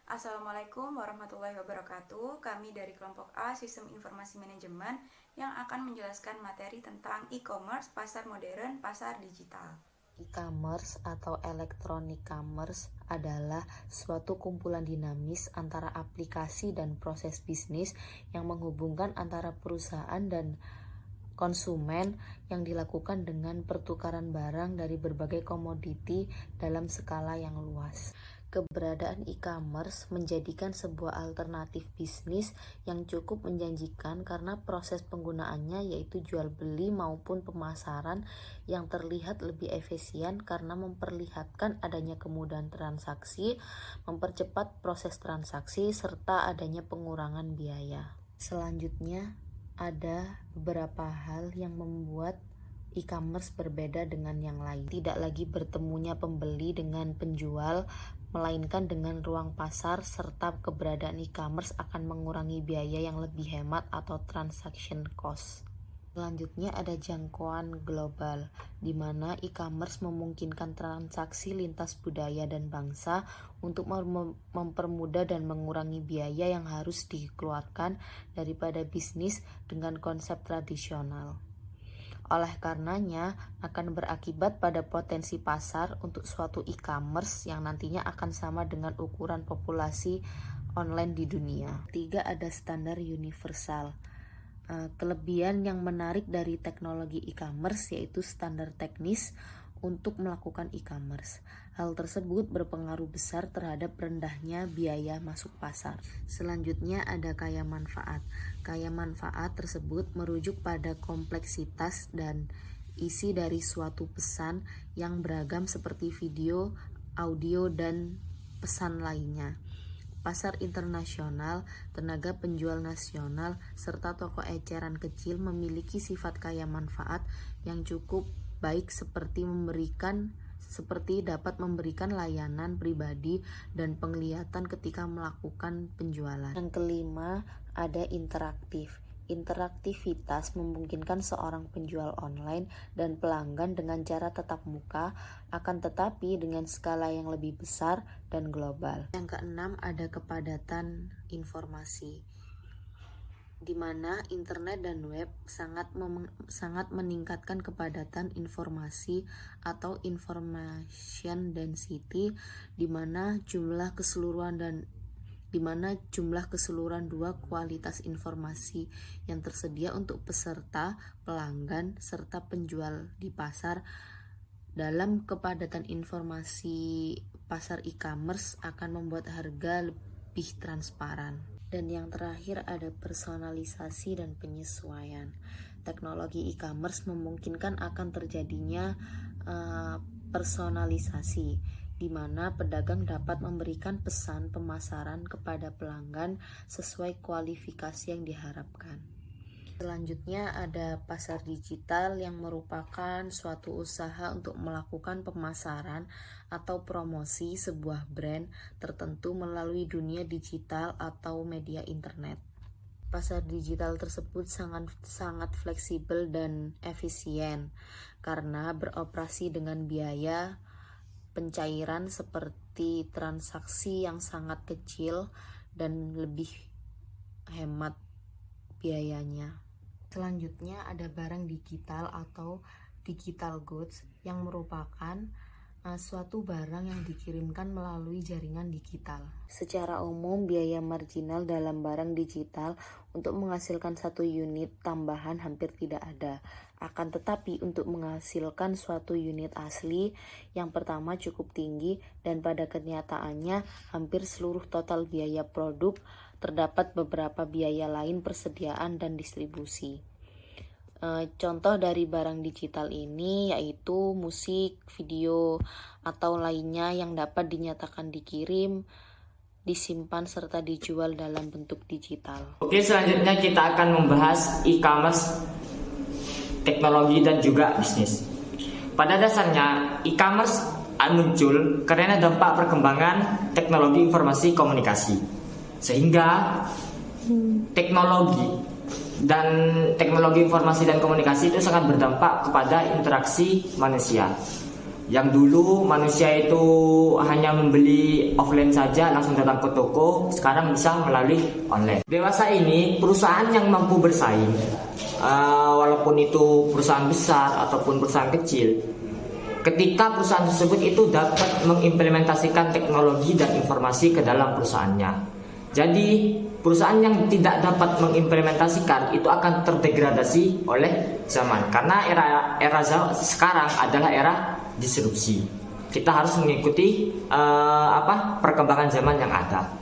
Assalamualaikum warahmatullahi wabarakatuh. Kami dari kelompok A Sistem Informasi Manajemen yang akan menjelaskan materi tentang e-commerce, pasar modern, pasar digital. E-commerce atau electronic commerce adalah suatu kumpulan dinamis antara aplikasi dan proses bisnis yang menghubungkan antara perusahaan dan konsumen yang dilakukan dengan pertukaran barang dari berbagai komoditi dalam skala yang luas. Keberadaan e-commerce menjadikan sebuah alternatif bisnis yang cukup menjanjikan karena proses penggunaannya yaitu jual beli maupun pemasaran yang terlihat lebih efisien karena memperlihatkan adanya kemudahan transaksi, mempercepat proses transaksi, serta adanya pengurangan biaya. Selanjutnya, ada beberapa hal yang membuat e-commerce berbeda dengan yang lain. Tidak lagi bertemunya pembeli dengan penjual, melainkan dengan ruang pasar, serta keberadaan e-commerce akan mengurangi biaya yang lebih hemat atau transaction cost. Selanjutnya ada jangkauan global, di mana e-commerce memungkinkan transaksi lintas budaya dan bangsa untuk mempermudah dan mengurangi biaya yang harus dikeluarkan daripada bisnis dengan konsep tradisional. Oleh karenanya, akan berakibat pada potensi pasar untuk suatu e-commerce yang nantinya akan sama dengan ukuran populasi online di dunia. Ketiga, ada standar universal. Kelebihan yang menarik dari teknologi e-commerce yaitu standar teknis untuk melakukan e-commerce. Hal tersebut berpengaruh besar terhadap rendahnya biaya masuk pasar. Selanjutnya ada kaya manfaat. Kaya manfaat tersebut merujuk pada kompleksitas dan isi dari suatu pesan yang beragam seperti video, audio, dan pesan lainnya. Pasar internasional, tenaga penjual nasional, serta toko eceran kecil memiliki sifat kaya manfaat yang cukup baik seperti dapat memberikan layanan pribadi dan penglihatan ketika melakukan penjualan. Yang kelima, ada interaktif. Interaktivitas memungkinkan seorang penjual online dan pelanggan dengan cara tatap muka, akan tetapi dengan skala yang lebih besar dan global. Yang keenam, ada kepadatan informasi, di mana internet dan web sangat meningkatkan kepadatan informasi atau information density, di mana jumlah keseluruhan dua kualitas informasi yang tersedia untuk peserta, pelanggan, serta penjual di pasar. Dalam kepadatan informasi, pasar e-commerce akan membuat harga lebih transparan. Dan yang terakhir ada personalisasi dan penyesuaian. Teknologi e-commerce memungkinkan akan terjadinya personalisasi, di mana pedagang dapat memberikan pesan pemasaran kepada pelanggan sesuai kualifikasi yang diharapkan. Selanjutnya ada pasar digital yang merupakan suatu usaha untuk melakukan pemasaran atau promosi sebuah brand tertentu melalui dunia digital atau media internet. Pasar digital tersebut sangat fleksibel dan efisien karena beroperasi dengan biaya pencairan seperti transaksi yang sangat kecil dan lebih hemat biayanya. Selanjutnya ada barang digital atau digital goods yang merupakan suatu barang yang dikirimkan melalui jaringan digital. Secara umum, biaya marginal dalam barang digital untuk menghasilkan satu unit tambahan hampir tidak ada. Akan tetapi untuk menghasilkan suatu unit asli, yang pertama cukup tinggi dan pada kenyataannya hampir seluruh total biaya produk, terdapat beberapa biaya lain persediaan dan distribusi. Contoh dari barang digital ini yaitu musik, video, atau lainnya yang dapat dinyatakan dikirim, disimpan, serta dijual dalam bentuk digital. Oke, selanjutnya kita akan membahas e-commerce, teknologi, dan juga bisnis. Pada dasarnya, e-commerce muncul karena dampak perkembangan teknologi informasi komunikasi. Sehingga teknologi informasi dan komunikasi itu sangat berdampak kepada interaksi manusia. Yang dulu manusia itu hanya membeli offline saja, langsung datang ke toko, sekarang bisa melalui online. Dewasa ini perusahaan yang mampu bersaing, walaupun itu perusahaan besar ataupun perusahaan kecil, ketika perusahaan tersebut itu dapat mengimplementasikan teknologi dan informasi ke dalam perusahaannya. Jadi perusahaan yang tidak dapat mengimplementasikan itu akan terdegradasi oleh zaman, karena era sekarang adalah era disrupsi. Kita harus mengikuti perkembangan zaman yang ada.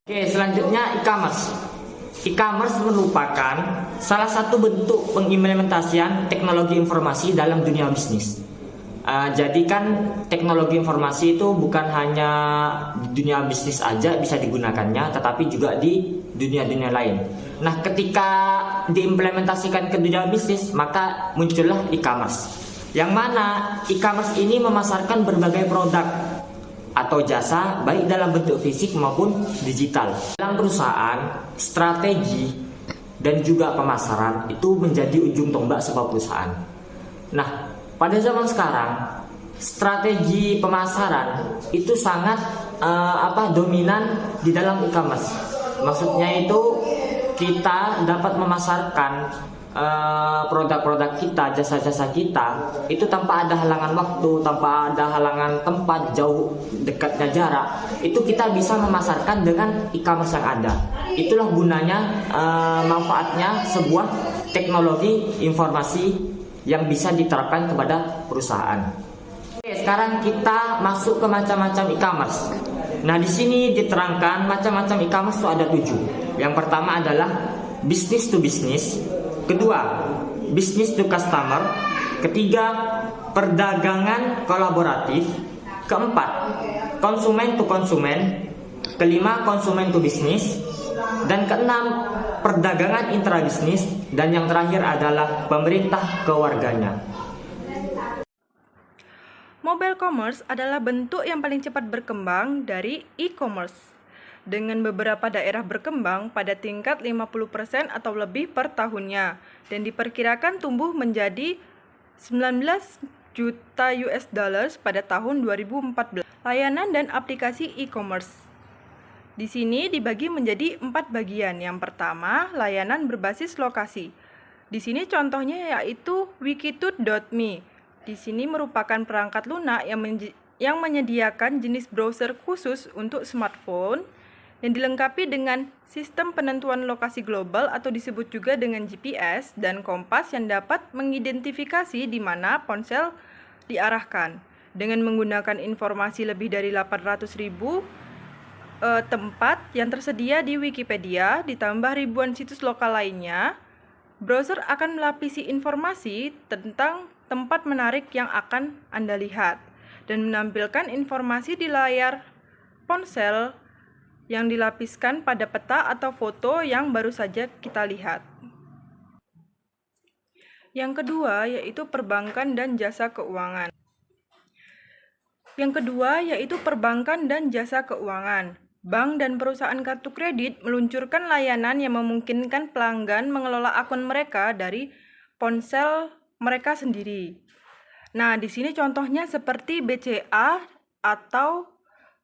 Oke, selanjutnya e-commerce. E-commerce merupakan salah satu bentuk pengimplementasian teknologi informasi dalam dunia bisnis. Jadi kan teknologi informasi itu bukan hanya di dunia bisnis aja bisa digunakannya, tetapi juga di dunia-dunia lain. Nah, ketika diimplementasikan ke dunia bisnis, maka muncullah e-commerce. Yang mana e-commerce ini memasarkan berbagai produk atau jasa baik dalam bentuk fisik maupun digital. Dalam perusahaan, strategi dan juga pemasaran itu menjadi ujung tombak sebuah perusahaan. Nah, pada zaman sekarang, strategi pemasaran itu sangat dominan di dalam e-commerce. Maksudnya itu kita dapat memasarkan produk-produk kita, jasa-jasa kita itu tanpa ada halangan waktu, tanpa ada halangan tempat, jauh dekatnya jarak. Itu kita bisa memasarkan dengan e-commerce yang ada. Itulah gunanya, manfaatnya sebuah teknologi informasi yang bisa diterapkan kepada perusahaan. Oke, sekarang kita masuk ke macam-macam e-commerce. Nah, di sini diterangkan macam-macam e-commerce itu ada 7. Yang pertama adalah business to business. Kedua, business to customer. Ketiga, perdagangan kolaboratif. Keempat, konsumen to konsumen. Kelima, konsumen to business. Dan keenam, perdagangan intrabisnis. Dan yang terakhir adalah pemerintah ke warganya. Mobile commerce adalah bentuk yang paling cepat berkembang dari e-commerce, dengan beberapa daerah berkembang pada tingkat 50% atau lebih per tahunnya, dan diperkirakan tumbuh menjadi 19 juta US dollars pada tahun 2014. Layanan dan aplikasi e-commerce. Di sini dibagi menjadi 4 bagian. Yang pertama, layanan berbasis lokasi. Di sini contohnya yaitu wikitut.me. Di sini merupakan perangkat lunak yang menyediakan jenis browser khusus untuk smartphone yang dilengkapi dengan sistem penentuan lokasi global atau disebut juga dengan GPS dan kompas yang dapat mengidentifikasi di mana ponsel diarahkan. Dengan menggunakan informasi lebih dari 800.000 tempat yang tersedia di Wikipedia, ditambah ribuan situs lokal lainnya, browser akan melapisi informasi tentang tempat menarik yang akan Anda lihat dan menampilkan informasi di layar ponsel yang dilapiskan pada peta atau foto yang baru saja kita lihat. Yang kedua yaitu perbankan dan jasa keuangan. Bank dan perusahaan kartu kredit meluncurkan layanan yang memungkinkan pelanggan mengelola akun mereka dari ponsel mereka sendiri. Nah, di sini contohnya seperti BCA atau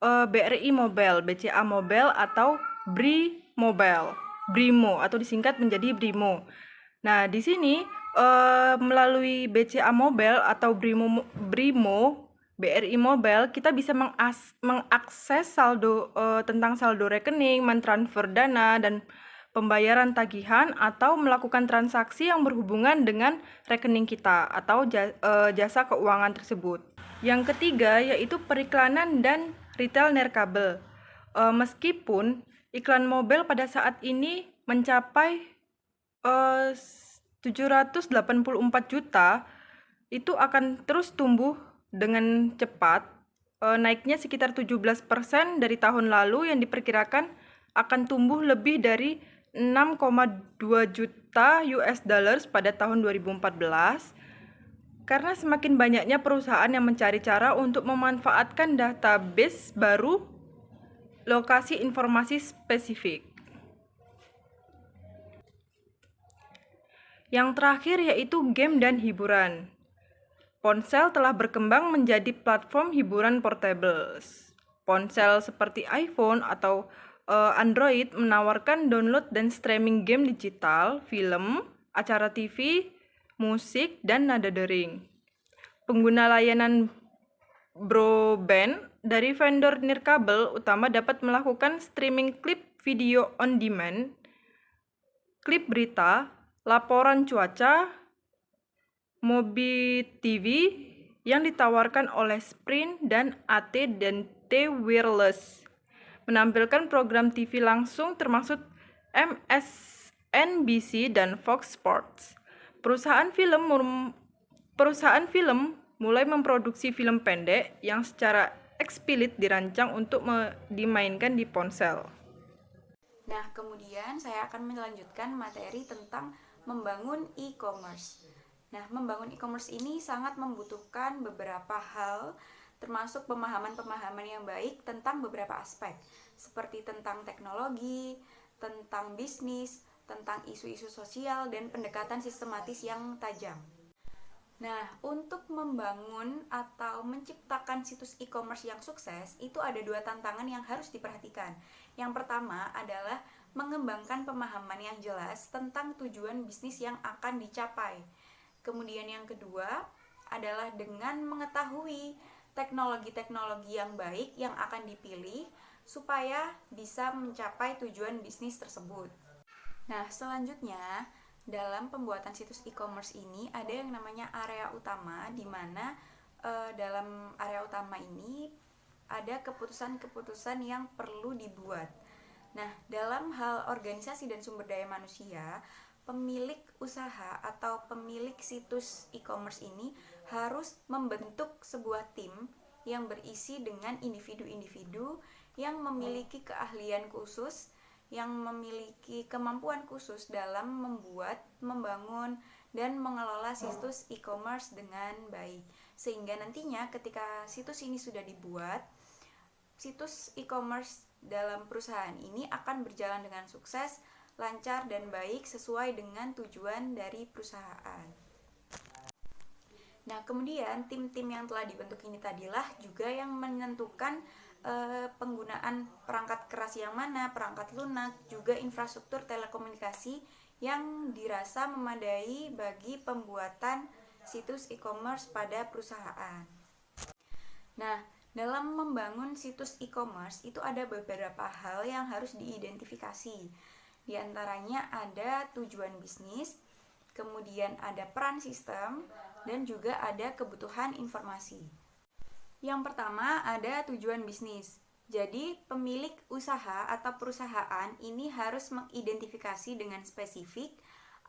BRI Mobile, BCA Mobile atau BRI Mobile, BRIMO atau disingkat menjadi BRIMO. Nah, di sini melalui BCA Mobile atau BRIMO, BRI Mobile, kita bisa mengakses saldo tentang saldo rekening, mentransfer dana, dan pembayaran tagihan atau melakukan transaksi yang berhubungan dengan rekening kita atau jasa keuangan tersebut. Yang ketiga yaitu periklanan dan retail nirkabel. Meskipun iklan mobile pada saat ini mencapai 784 juta, itu akan terus tumbuh dengan cepat, naiknya sekitar 17% dari tahun lalu yang diperkirakan akan tumbuh lebih dari 6,2 juta US dollars pada tahun 2014 karena semakin banyaknya perusahaan yang mencari cara untuk memanfaatkan database baru lokasi informasi spesifik. Yang terakhir yaitu game dan hiburan. ponsel telah berkembang menjadi platform hiburan portable. Ponsel seperti iPhone atau Android menawarkan download dan streaming game digital, film, acara TV, musik, dan nada dering. Pengguna layanan broadband dari vendor nirkabel utama dapat melakukan streaming klip video on demand, klip berita, laporan cuaca, Mobi TV yang ditawarkan oleh Sprint dan AT&T Wireless, menampilkan program TV langsung termasuk MSNBC dan Fox Sports. Perusahaan film mulai memproduksi film pendek yang secara eksplisit dirancang untuk dimainkan di ponsel. Nah, kemudian saya akan melanjutkan materi tentang membangun e-commerce. Nah, membangun e-commerce ini sangat membutuhkan beberapa hal, termasuk pemahaman-pemahaman yang baik tentang beberapa aspek, seperti tentang teknologi, tentang bisnis, tentang isu-isu sosial, dan pendekatan sistematis yang tajam. Nah, untuk membangun atau menciptakan situs e-commerce yang sukses, itu ada 2 tantangan yang harus diperhatikan. Yang pertama adalah mengembangkan pemahaman yang jelas tentang tujuan bisnis yang akan dicapai. Kemudian yang kedua adalah dengan mengetahui teknologi-teknologi yang baik yang akan dipilih supaya bisa mencapai tujuan bisnis tersebut. Nah, selanjutnya dalam pembuatan situs e-commerce ini ada yang namanya area utama, di mana dalam area utama ini ada keputusan-keputusan yang perlu dibuat. Nah, dalam hal organisasi dan sumber daya manusia, pemilik usaha atau pemilik situs e-commerce ini harus membentuk sebuah tim yang berisi dengan individu-individu yang memiliki keahlian khusus, yang memiliki kemampuan khusus dalam membuat, membangun, dan mengelola situs e-commerce dengan baik. Sehingga nantinya ketika situs ini sudah dibuat, situs e-commerce dalam perusahaan ini akan berjalan dengan sukses, lancar dan baik sesuai dengan tujuan dari perusahaan. Nah, kemudian tim-tim yang telah dibentuk ini tadilah juga yang menentukan penggunaan perangkat keras yang mana, perangkat lunak, juga infrastruktur telekomunikasi yang dirasa memadai bagi pembuatan situs e-commerce pada perusahaan. Nah, dalam membangun situs e-commerce itu ada beberapa hal yang harus diidentifikasi. Di antaranya ada tujuan bisnis, kemudian ada peran sistem, dan juga ada kebutuhan informasi. Yang pertama ada tujuan bisnis. Jadi pemilik usaha atau perusahaan ini harus mengidentifikasi dengan spesifik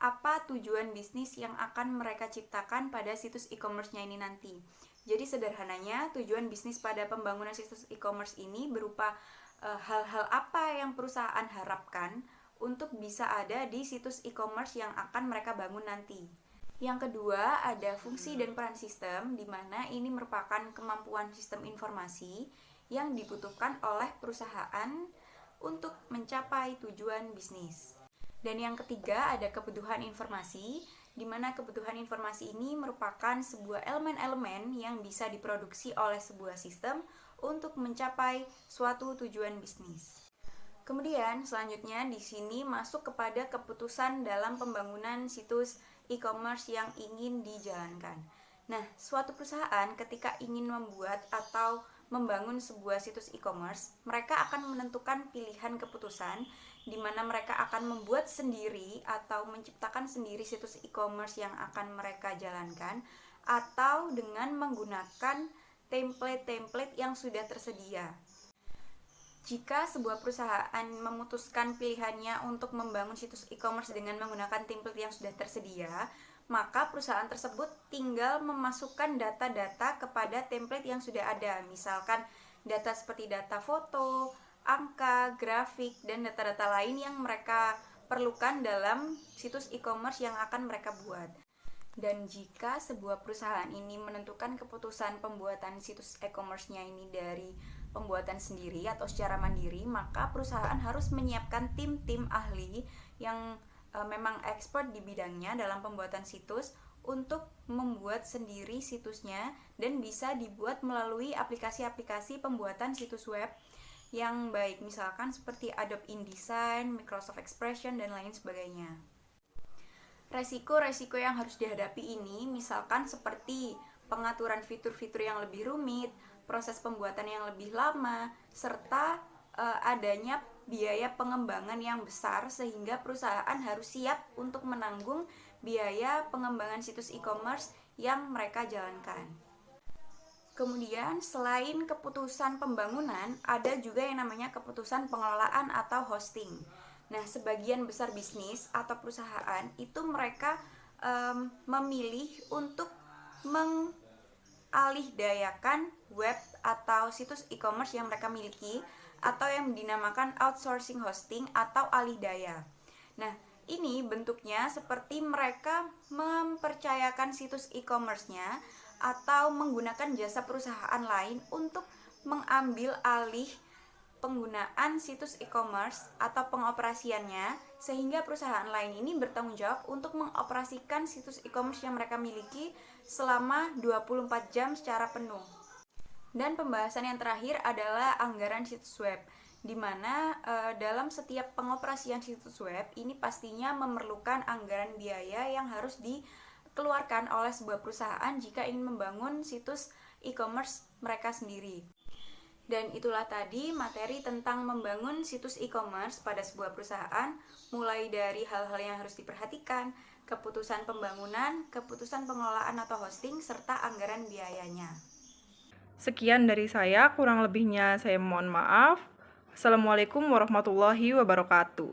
apa tujuan bisnis yang akan mereka ciptakan pada situs e-commerce-nya ini nanti. Jadi sederhananya tujuan bisnis pada pembangunan situs e-commerce ini berupa hal-hal apa yang perusahaan harapkan untuk bisa ada di situs e-commerce yang akan mereka bangun nanti. Yang kedua, ada fungsi dan peran sistem, di mana ini merupakan kemampuan sistem informasi yang dibutuhkan oleh perusahaan untuk mencapai tujuan bisnis. Dan yang ketiga, ada kebutuhan informasi, di mana kebutuhan informasi ini merupakan sebuah elemen-elemen yang bisa diproduksi oleh sebuah sistem untuk mencapai suatu tujuan bisnis. Kemudian selanjutnya di sini masuk kepada keputusan dalam pembangunan situs e-commerce yang ingin dijalankan. Nah, suatu perusahaan ketika ingin membuat atau membangun sebuah situs e-commerce, mereka akan menentukan pilihan keputusan di mana mereka akan membuat sendiri atau menciptakan sendiri situs e-commerce yang akan mereka jalankan, atau dengan menggunakan template-template yang sudah tersedia. Jika sebuah perusahaan memutuskan pilihannya untuk membangun situs e-commerce dengan menggunakan template yang sudah tersedia, maka perusahaan tersebut tinggal memasukkan data-data kepada template yang sudah ada. Misalkan data seperti data foto, angka, grafik, dan data-data lain yang mereka perlukan dalam situs e-commerce yang akan mereka buat. Dan jika sebuah perusahaan ini menentukan keputusan pembuatan situs e-commerce-nya ini dari pembuatan sendiri atau secara mandiri, maka perusahaan harus menyiapkan tim-tim ahli yang memang expert di bidangnya dalam pembuatan situs untuk membuat sendiri situsnya dan bisa dibuat melalui aplikasi-aplikasi pembuatan situs web yang baik, misalkan seperti Adobe InDesign, Microsoft Expression, dan lain sebagainya. Resiko-resiko yang harus dihadapi ini misalkan seperti pengaturan fitur-fitur yang lebih rumit, proses pembuatan yang lebih lama, serta adanya biaya pengembangan yang besar sehingga perusahaan harus siap untuk menanggung biaya pengembangan situs e-commerce yang mereka jalankan. Kemudian selain keputusan pembangunan, ada juga yang namanya keputusan pengelolaan atau hosting. Nah, sebagian besar bisnis atau perusahaan itu mereka memilih untuk mengalihdayakan web atau situs e-commerce yang mereka miliki atau yang dinamakan outsourcing hosting atau alih daya. Nah, ini bentuknya seperti mereka mempercayakan situs e-commerce-nya atau menggunakan jasa perusahaan lain untuk mengambil alih penggunaan situs e-commerce atau pengoperasiannya, sehingga perusahaan lain ini bertanggung jawab untuk mengoperasikan situs e-commerce yang mereka miliki selama 24 jam secara penuh. Dan pembahasan yang terakhir adalah anggaran situs web, di mana dalam setiap pengoperasian situs web ini pastinya memerlukan anggaran biaya yang harus dikeluarkan oleh sebuah perusahaan jika ingin membangun situs e-commerce mereka sendiri. Dan itulah tadi materi tentang membangun situs e-commerce pada sebuah perusahaan, mulai dari hal-hal yang harus diperhatikan, keputusan pembangunan, keputusan pengelolaan atau hosting, serta anggaran biayanya. Sekian dari saya, kurang lebihnya saya mohon maaf. Assalamualaikum warahmatullahi wabarakatuh.